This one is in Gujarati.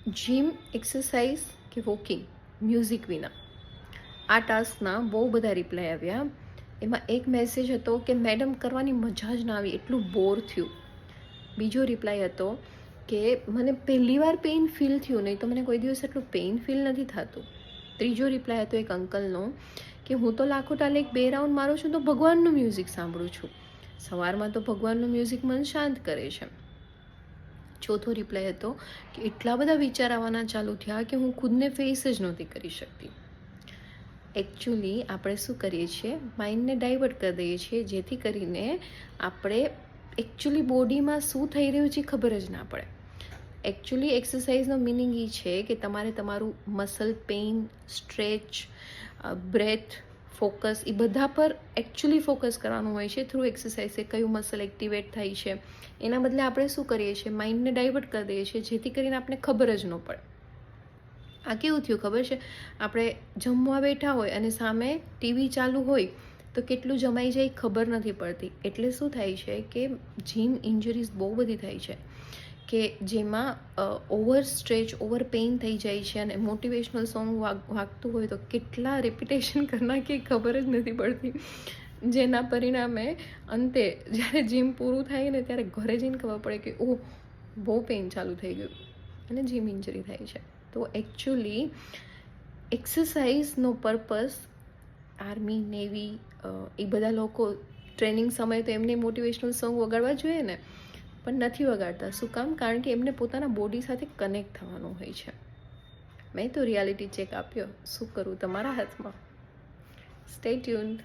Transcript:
જીમ, એક્સરસાઇઝ કે વોકિંગ મ્યુઝિક વિના, આ ટાસ્કના બહુ બધા રિપ્લાય આવ્યા. એમાં એક મેસેજ હતો કે મેડમ કરવાની મજા જ ના આવી, એટલું બોર થયું. બીજો રિપ્લાય હતો કે મને પહેલી વાર પેઇન ફીલ થયું, નહીં તો મને કોઈ દિવસ એટલું પેઇન ફીલ નથી થતું. ત્રીજો રિપ્લાય હતો એક અંકલનો કે હું તો લાખો ટાલે એક 2 રાઉન્ડ મારું છું તો ભગવાનનું મ્યુઝિક સાંભળું છું. સવારમાં તો ભગવાનનું મ્યુઝિક મન શાંત કરે છે. ચોથો રિપ્લાય હતો કે એટલા બધા વિચાર આવવાના ચાલુ થયા કે હું ખુદને ફેસ જ નહોતી કરી શકતી. એકચ્યુઅલી આપણે શું કરીએ છીએ, માઇન્ડને ડાયવર્ટ કરી દઈએ છીએ, જેથી કરીને આપણે એકચ્યુઅલી બોડીમાં શું થઈ રહ્યું છે ખબર જ ના પડે. એકચ્યુઅલી એક્સરસાઇઝનો મિનિંગ એ છે કે તમારે તમારું muscle pain, stretch, breath, focus એ બધા પર એકચ્યુઅલી ફોકસ કરવાનું હોય છે થ્રુ એક્સરસાઇઝ. કયું મસલ એક્ટિવેટ થાય છે, એના બદલે આપણે શું કરીએ છીએ, માઇન્ડને ડાયવર્ટ કરી દઈએ છીએ, જેથી કરીને આપણે ખબર જ ન પડે. આ કેવું થયું ખબર છે, આપણે જમવા બેઠા હોય અને સામે ટીવી ચાલુ હોય તો કેટલું જમાઈ જાય ખબર નથી પડતી. એટલે શું થાય છે કે જીમ ઇન્જરીઝ બહુ બધી થાય છે, કે જેમાં ઓવર સ્ટ્રેચ, ઓવર પેઇન થઈ જાય છે અને મોટિવેશનલ સોંગ વાગતું હોય તો કેટલા રિપીટેશન કરી નાખીએ ખબર જ નથી પડતી. જેના પરિણામે અંતે જ્યારે જીમ પૂરું થાય ને ત્યારે ઘરે જઈને ખબર પડે કે ઓહ, બહુ પેઇન ચાલુ થઈ ગયું અને જીમ ઇન્જરી થાય છે. તો એકચ્યુઅલી એક્સરસાઇઝનો પર્પઝ, આર્મી, નેવી, એ બધા લોકો ટ્રેનિંગ સમયે તો એમને મોટિવેશનલ સોંગ વગાડવા જોઈએ ને, પણ નથી વગાડતા. શું કામ? કારણ કે એમને પોતાના બોડી સાથે કનેક્ટ થવાનું હોય છે. મેં તો રિયાલિટી ચેક આપ્યો, શું કરું તમારા હાથમાં. Stay tuned.